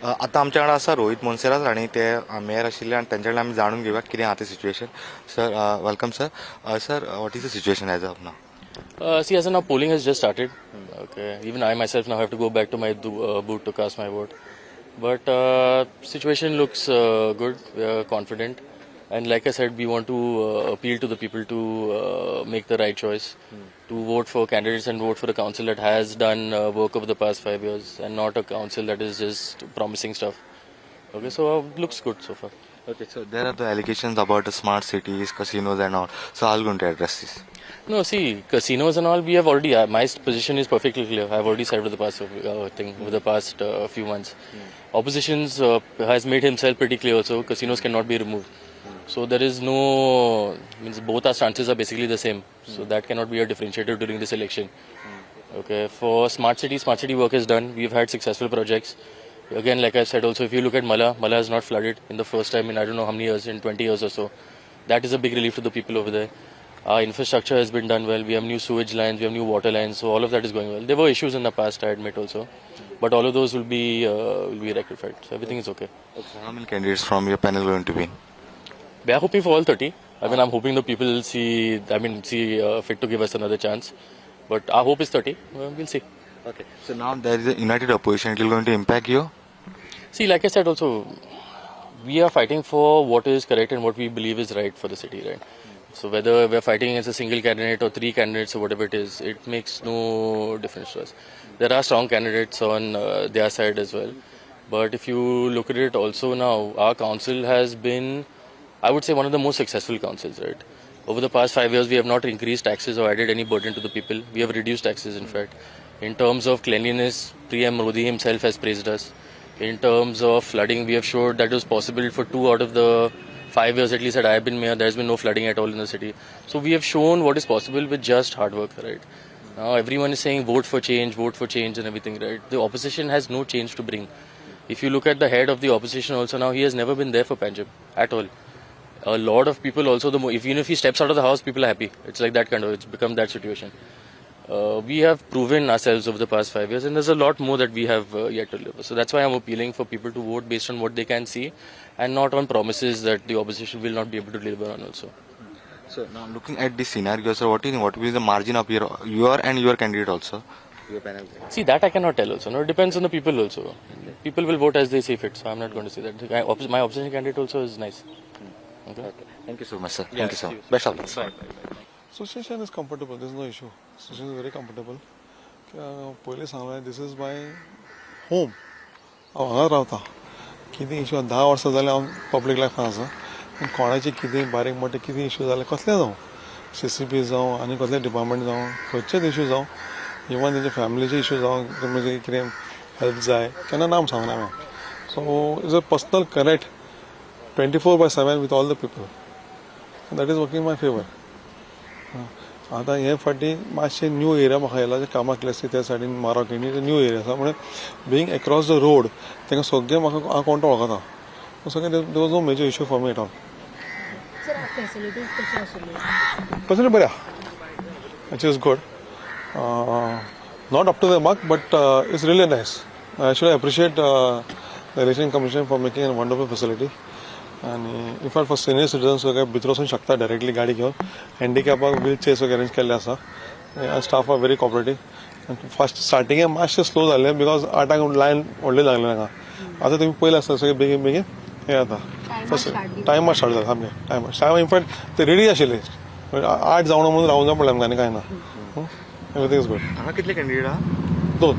आता आमच्याकडे असा रोहित मोन्सेरात आणि ते मेयर आशिल्ले आणि त्यांच्याकडे आम्ही जाणून घेऊया कितें आहा तें situation. Sir welcome sir. Sir what is the situation as of now? See, as of now, polling has just started. Okay, even I myself now have to go back to my booth to cast my vote. But situation looks good. We are confident, and like I said, we want to appeal to the people to make the right choice, to vote for candidates and vote for a council that has done work over the past 5 years, and not a council that is just promising stuff. Okay, so looks good so far. Okay, so there are the allegations about the smart cities, casinos and all. So how are you going to address this? No, see, casinos and all, we have already, my position is perfectly clear. I have already said over the past over the past few months. Oppositions has made himself pretty clear also, casinos cannot be removed. So there is no, means both our stances are basically the same. So that cannot be a differentiator during this election. Okay, for smart city work is done. We've had successful projects. Again, like I said also, if you look at Mala has not flooded in the first time in I don't know how many years, in 20 years or so. That is a big relief to the people over there. Our infrastructure has been done well. We have new sewage lines, we have new water lines, so all of that is going well. There were issues in the past, I admit also, but all of those will be rectified. So everything is okay. Okay, how many candidates from your panel are going to be? We are hoping for all 30. I mean, I'm hoping the people see fit to give us another chance. But our hope is 30. We'll see. Okay, so now there is a united opposition. It will going to impact you? See, like I said also, we are fighting for what is correct and what we believe is right for the city, right? So whether we're fighting against a single candidate or 3 candidates or whatever it is, it makes no difference to us. There are strong candidates on their side as well. But if you look at it also now, our council has been, I would say, one of the most successful councils, right? Over the past 5 years, we have not increased taxes or added any burden to the people. We have reduced taxes, in fact. In terms of cleanliness, PM Modi himself has praised us. In terms of flooding, we have showed that it was possible for 2 out of the 5 years at least that I have been mayor, there has been no flooding at all in the city. So we have shown what is possible with just hard work, right? Now everyone is saying vote for change and everything, right? The opposition has no change to bring. If you look at the head of the opposition also now, he has never been there for Panjab at all. A lot of people also, even if he steps out of the house, people are happy. It's like that kind of, it's become that situation. We have proven ourselves over the past 5 years, and there's a lot more that we have yet to deliver. So that's why I'm appealing for people to vote based on what they can see and not on promises that the opposition will not be able to deliver on also. So now looking at this scenario, sir, what will be the margin of your and your candidate also? Your panel. See, that I cannot tell also. No, it depends on the people also. People will vote as they see fit, so I'm not going to say that. My opposition candidate also is nice. Okay. Thank you so much, sir. Thank you so much. Best of luck. Situation is comfortable. There's no issue. Situation is very comfortable. पहिले सांगलें this is my home. हांव हांगा रावता. कितें issue 10 वर्सां जालें हांव public लायफान आसा. कोणाचे कितें बारीक मोठे कितें इशू जाले कसले जावं CCP जावं आनी कसले डिपार्टमेंट जावं खंयचेच इशू जावं इवन तेंचे फॅमिलीचे इशू जावं म्हणजे कितें हेल्प जाय केन्ना नाम सांगना हांवें. So is a personal connect 24/7 with all the people. And that is working in my favor. आता हे फाटी मातशें न्यू एरिया म्हाका येयला कामाक आसली त्या सायडीन मारोकेनी न्यू एरिया आसा म्हणजे बिंग अक्रॉस द रोड तांकां सगळें म्हाका हांव कोण वळखता सगळें there was no major issue for me at all. Facility बऱ्या which is good not up to the mark but it's really nice. I should appreciate the election commission for making a wonderful facility. आणि in fact for senior citizens वगैरे भितर वचूंक शकता directly गाडी घेवन हँडिकॅपाक wheel chairs वगैरे अरेंज केल्ले आसा. Staff are very cooperative. First starting मातशें स्लो जालें बिकॉज 8 लायन व्हडली लागली हांगा. आतां तुमी पयलें आसता सगळें बेगीन बेगीन हें जाता फर्स्ट टायमार स्टार्ट जाता सामकें टायमार इनफॅक्ट ते रेडी आशिल्ले 8 जावं म्हणून रावूंक जाय पडलें आमकां आनी कांय ना. Everything is good. हांगा कितले कॅन्डिडेट आहा? 2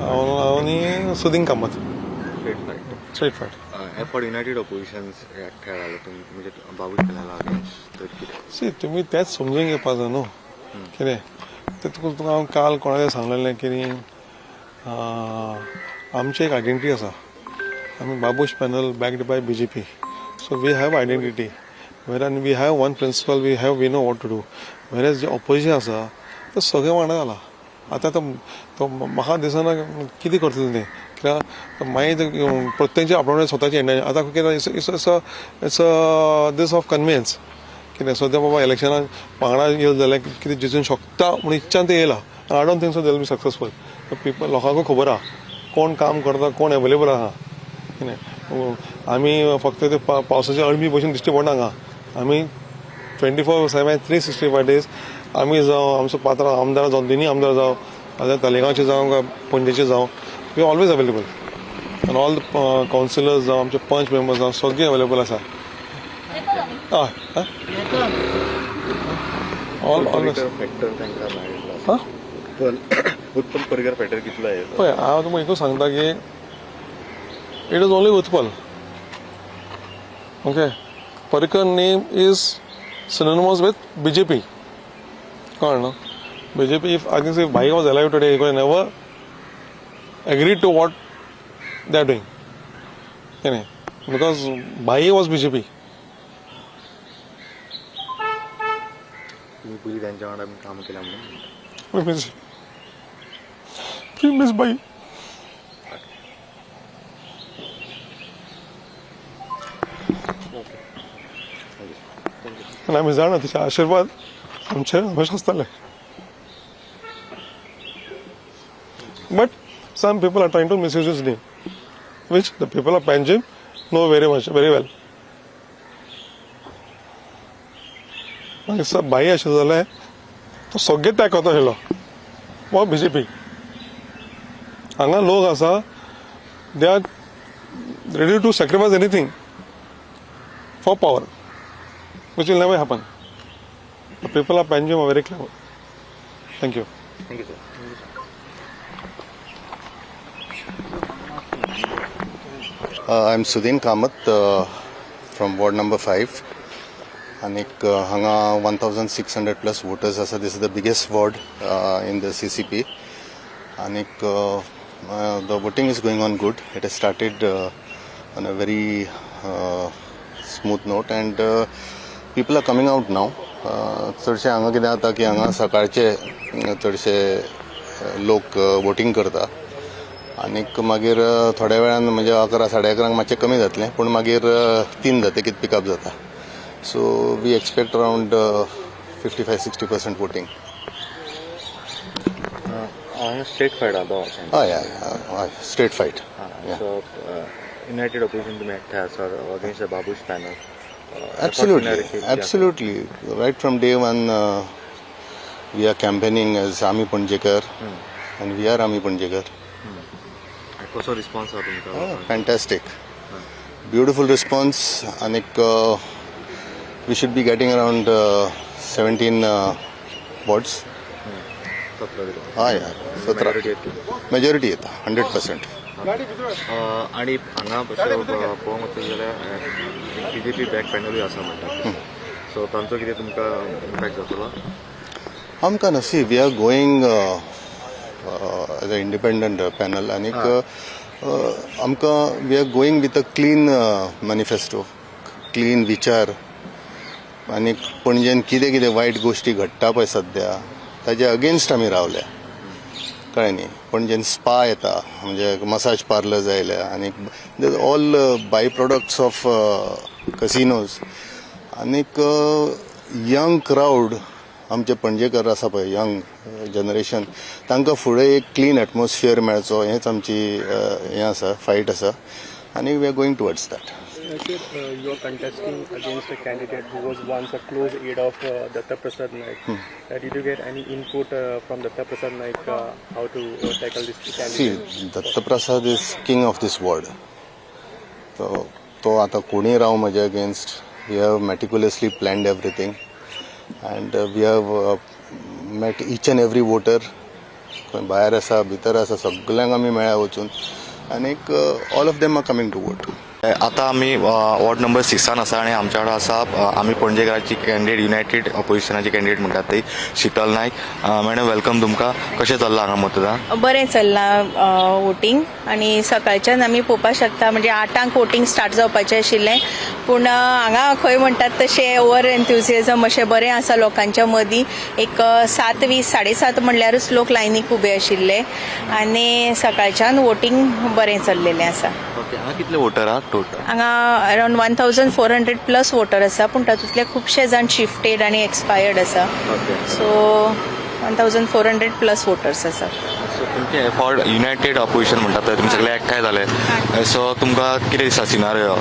हांव आनी Sudin Kamat straight fight. For united opposition खेळाले तुम्ही म्हणजे बाबू खेळायला अगेन्स्ट सी तुमी तेच समजून घेवपा जाय न्हू कितें तें तुका हांव काल कोणाक सांगलेलें की आमची एक आयडेंटिटी आसा. आमी Babush panel backed by BJP. So we have identity वेर आनी we have one principle we know what to do. वेर जे ऑपोजिशन आसा तें सगळें वांगडा जाला. आतां तो म्हाका दिसना कितें करतलें तें कित्याक मागीर प्रत्येकचे आपणे स्वताची एंड आतां कितें इट्स दीस ऑफ कन्विन्स कितें सद्या बाबा इलेक्शनाक वांगडा येयले जाल्यार कितें जिजून शकता म्हूण इच्छान ते येयला. I don't think so they will be successful. People लोकांकूय खबर आहा कोण काम करता कोण अवेलेबल आहा कितें आमी फक्त ते पावसाची अळमी भशेन दिश्टी पडना हांगा आमी 24/7 365 days आमी जावं आमचो पात्रांव आमदार जावं दोनी आमदार जावं नाजाल्यार तालिगांवचे जावं काय पणजेचे जावं वी ऑलवेज अवेलेबल आनी ऑल द कावन्सिलर्स जावं आमचे पंच मेंबर्स जावं सगळे अवेलेबल आसा हय ऑलवेज उत्पन्न परिकर फॅक्टर कितलो आहे पळय हांव तुमकां एकूच सांगता की it is only Utpal okay Parrikar name is synonymous with BJP. No? BJP, if I think if Bhai was alive today, he could have never agreed to what they are doing. Because Bhai was BJP. काम केलं Miss Bhai. आणि आम्ही जाणं तिचे आशीर्वाद आमचे हमेशा असतले but some people are trying to misuse his name which the people of Punjab know very well मागीर भाई अशें जालें तो सगळे त्याग कोतो आशिल्लो वो BJP हांगा लोक आसा they are ready to sacrifice anything for power which will never happen. The people of Panjim are very clever. Thank you. Thank you, sir. I'm Sudhin Kamath from ward number 5. And hanga 1,600 plus voters. Asa this is the biggest ward in the CCP. And the voting is going on good. It has started on a very smooth note and people are coming out now. चडशे हांगा कितें जाता की हांगा सकाळचे चडशे लोक voting करता आनीक मागीर थोड्या वेळान म्हणजे 11 साडे 11 मातशें कमी जातलें पूण मागीर 3 जाता कितें पिकअप जाता so we expect around 55-60% voting state fight जाता हय straight fight so united opposition तुम्ही एकठे आसा against the Babush panel Absolutely. Right from day one, we are campaigning as Ami Ponjekar, and we are Ami Ponjekar. कसो response हा तुमचा Fantastic. Beautiful response. And we should be getting around 17 votes. 17. Majority येता 100%. आणि हांगा पळोवंक वचत जाल्यार BJP back पॅनलूय आसा म्हणटा सो तांचो कितें तुमकां इम्पॅक्ट जातलो आमकां see we are going as a independent panel आनीक आमकां we are going with a clean manifesto clean विचार आनीक पणजेन कितें कितें वायट गोश्टी घडटा पळय सद्या ताजे अगेन्स्ट आमी रावल्या कळ्ळें न्ही पणजेन स्पा येता म्हणजे मसाज पार्लर्स आयल्या आनीक all by products of casinos आनीक यंग क्रावड आमचे पणजेकर आसा पळय यंग जनरेशन तांकां फुडें एक क्लीन एटमॉस्फियर मेळचो हेंच आमची हें आसा फायट आसा आनी we are going towards that You are contesting against a candidate who was once a close aide of Datta Prasad Naik. Did you get any input from Datta Prasad Naik how to tackle this candidate? See, Datta Prasad is king of this world. तो आता कोणी राव म्हजे against we have meticulously planned everything and we have met each and every voter खंय भायर आसा भितर आसा सगळ्यांक आमी मेळ्या वचून आनीक all of them are coming to vote आता आम्ही वॉर्ड नंबर 6 आसा आणि आमच्या कडेन आसा आमी पणजेकाराची कॅन्डिडेट युनायटेड ऑपोजिशनाची कॅन्डिडेट म्हणटात ती शीतल नायक मॅडम वेलकम तुमकां कशें चल्लां हांगा मतदान बरें चल्लां वोटींग आनी सकाळच्यान आमी पळोवपाक शकता म्हणजे 8 वोटींग स्टार्ट जावपाचें आशिल्लें पूण हांगा खंय म्हणटात तशें ओवर एन्थुजियझम अशें बरें आसा लोकांच्या मदीं एक 7:20 7:30 म्हणल्यारूच लोक लायनीक उबे आशिल्ले आनी सकाळच्यान वोटींग बरें चल्लेलें आसा ओके हांगा कितले वोटर आहात टोटल हांगा अरावंड 1400 प्लस वोटर आसा पूण तातूंतले खुबशे जाण शिफ्टेड आनी एक्सपायर्ड आसा ओके सो 1400 प्लस वोटर्स आसा सो तुमचे एफॉर्ट युनायटेड अपोजिशन म्हणटात थंय तुमी सगळे एकठांय जाले सो तुमकां कितें दिसता सिनारियो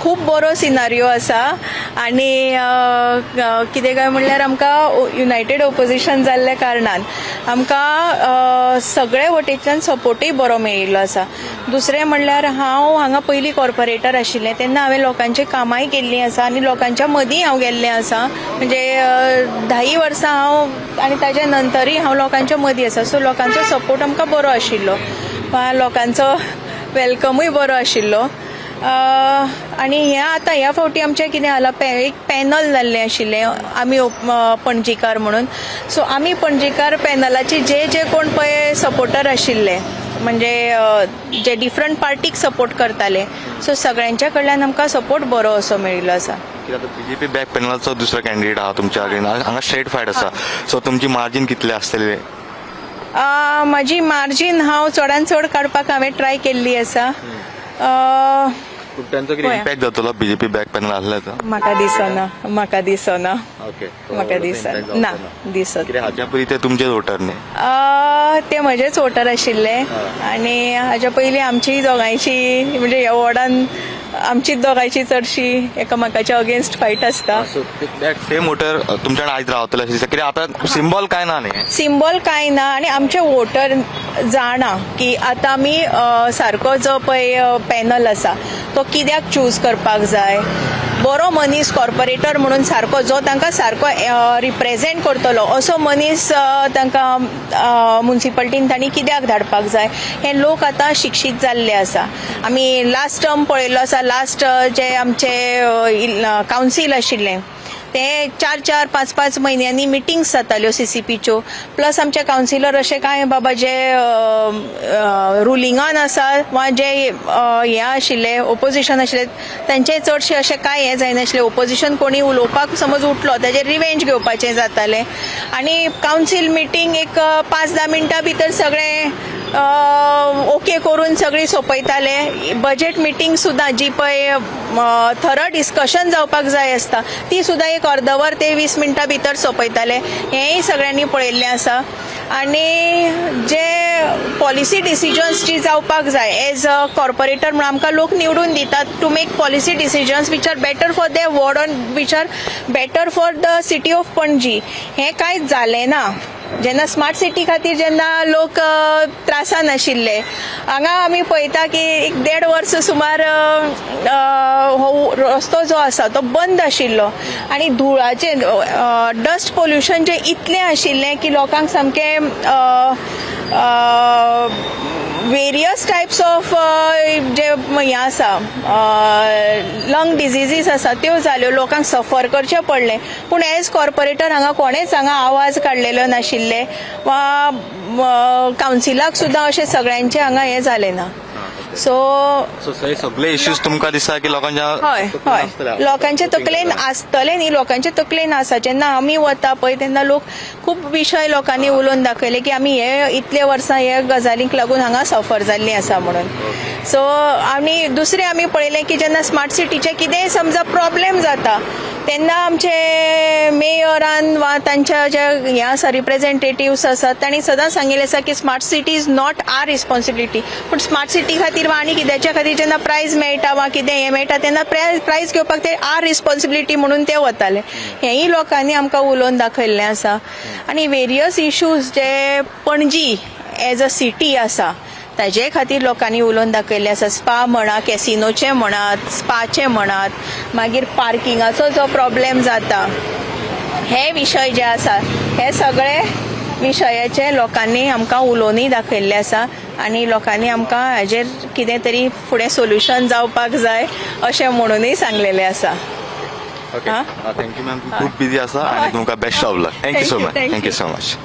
खूब बरो सिनारियो आसा आनी कितें काय म्हणल्यार आमकां युनायटेड ऑपोजिशन जाल्ल्या कारणान आमकां सगळे वटेच्यान सपोर्टूय बरो मेळिल्लो आसा. दुसरें म्हणल्यार हांव हांगा पयलीं कॉर्पोरेटर आशिल्लें तेन्ना हांवें लोकांची कामांय केल्लीं आसा आनी लोकांच्या मदीं हांव गेल्लें आसा म्हणजे 10 वर्सां हांव आनी ताच्या नंतरय हांव लोकांच्या मदीं आसा. सो लोकांचो सपोर्ट आमकां बरो आशिल्लो, लोकांचो वेलकमूय बरो आशिल्लो. आनी ह्या फावटी आमचें कितें जालां एक पॅनल जाल्लें आशिल्लें आमी पणजीकार म्हणून. सो आमी पणजीकार पॅनलाचे जे कोण पळय सपोर्टर आशिल्ले म्हणजे जे डिफरंट पार्टीक सपोर्ट करताले सो सगळ्यांच्या कडल्यान आमकां सपोर्ट बरो असो मेळिल्लो आसा. बीजेपी बॅक पॅनलाचो दुसरो कॅन्डिडेट आहा तुमच्या कडेन हांगा स्ट्रेट फायट आसा सो तुमची मार्जीन कितली आसतली? म्हाजी मार्जीन हांव चडांत चड काडपाक हांवें ट्राय केल्ली आसा. तांचो कितें इम्पॅक्ट जातलो बीजेपी बॅक पॅनल आसल्याचो? म्हाका दिसना ओके म्हाका दिसना दिसत. कित्याक हाच्या पयलीं ते तुमचेच वोटर न्ही? ते म्हजेच वोटर आशिल्ले आनी हाच्या पयलीं आमचीय दोगांयची म्हणजे ह्या वॉर्डान आमचीच दोगांयची चडशी एकामेकाच्या अगेन्स्ट फायट आसता. सेम वोटर तुमच्या आयज रावतले अशें दिसता कित्याक आतां सिंबॉल काय ना न्ही? सिंबॉल कांय ना आनी आमचे वोटर जाणा की आतां आमी सारको जो पळय पॅनल आसा तो कित्याक चूज करपाक जाय. बरो मनीस कॉर्पोरेटर म्हणून सारको जो तांकां सारको रिप्रेझेंट करतलो असो मनीस तांकां म्युनिसिपालिटीन तांणी कित्याक धाडपाक जाय हे लोक आतां शिक्षीत जाल्ले आसा. आमी लास्ट टर्म पळयल्लो आसा, लास्ट जे आमचे कावन्सील आशिल्लें ते 4-4, 5-5 म्हयन्यांनी मिटिंग्स जाताल्यो CCPच्यो. प्लस आमचे कावन्सिलर अशे कांय बाबा जे रुलिंगान आसा वा जे हे आशिल्ले ओपोजिशन आशिल्ले तांचे चडशे अशे कांय हे जायनाशिल्ले. ओपोजिशन कोणी उलोवपाक समज उठलो ताजेर रिवेंज घेवपाचें जातालें आनी कावन्सील मिटींग एक 5-10 मिनटां भितर सगळे ओके करून सगळी सोंपयताले. बजेट मिटींग सुद्दां जी पळय थरो डिस्कशन जावपाक जाय आसता ती सुद्दां एक अर्दवर ते 20 मिनटां भितर सोंपयताले. हेंय सगळ्यांनी पळयल्लें आसा. आनी जे पॉलिसी डिसिजन्स जी जावपाक जाय एज अ कॉर्पोरेटर म्हणून आमकां लोक निवडून दितात to make policy decisions which are better for their ward which are better for the city of Panaji हें कांयच जालें ना. जेन्ना स्मार्ट सिटी खातीर जेन्ना लोक त्रासान आशिल्ले हांगा आमी पळयता की 1.5 वर्स सुमार हो रस्तो जो आसा तो बंद आशिल्लो आनी धुळाचे डस्ट पोल्युशन जे इतलें आशिल्लें की लोकांक सामकें वेरियस टायप्स ऑफ जे हे आसा लंग डिजिजीस आसा त्यो जाल्यो लोकांक सफर करचें पडलें. पूण एज कॉर्पोरेटर हांगा कोणेच हांगा आवाज काडलेलो नाशिल्ले वा कावन्सिलाक सुद्दां अशें सगळ्यांचें हांगा हें जालें ना. सो सगळे इश्यूज तुमकां दिसता की लोकांच्या हय लोकांचे तकलेन आसतले न्ही, लोकांचे तकलेन आसा. जेन्ना आमी वता पळय तेन्ना लोक खूब विशय लोकांनी उलोवन दाखयले की आमी हे इतले वर्सां हे गजालींक लागून हांगा सफर जाल्लीं आसा म्हणून. सो आनी दुसरें आमी पळयलें की जेन्ना स्मार्ट सिटीचे कितेंय समजा प्रॉब्लेम जाता तेन्ना आमचे मेयरान वा तांच्या जे हे आसा रिप्रेझेंटेटिव्स आसात तांणी सदां सांगिल्लें आसा की smart city is not our responsibility. पूण स्मार्ट सिटी खातीर वा आनी कित्याच्या खातीर जेन्ना प्रायज मेळटा वा कितें हें मेळटा तेन्ना प्रायज घेवपाक ते आर रिस्पॉन्सिबिलिटी म्हणून ते वताले. हेंय लोकांनी आमकां उलोवन दाखयल्लें आसा. आनी वेरियस इश्यूज जे पणजी एज अ सिटी आसा ताजे खातीर लोकांनी उलोवन दाखयल्लें आसा. स्पा म्हणा, कॅसिनोचें म्हणात, स्पाचें म्हणात, मागीर पार्किंगाचो जो प्रॉब्लेम जाता हे विशय जे आसा हे सगळे विशयाचे लोकांनी आमकां उलोवनूय दाखयल्लें आसा आनी लोकांनी आमकां हाजेर कितें तरी फुडें सोल्युशन जावपाक जाय अशें म्हणूनय सांगलेलें आसा. थँक्यू मॅम, खूप बिझी आसा आनी तुमकां best of luck. Thank you so much.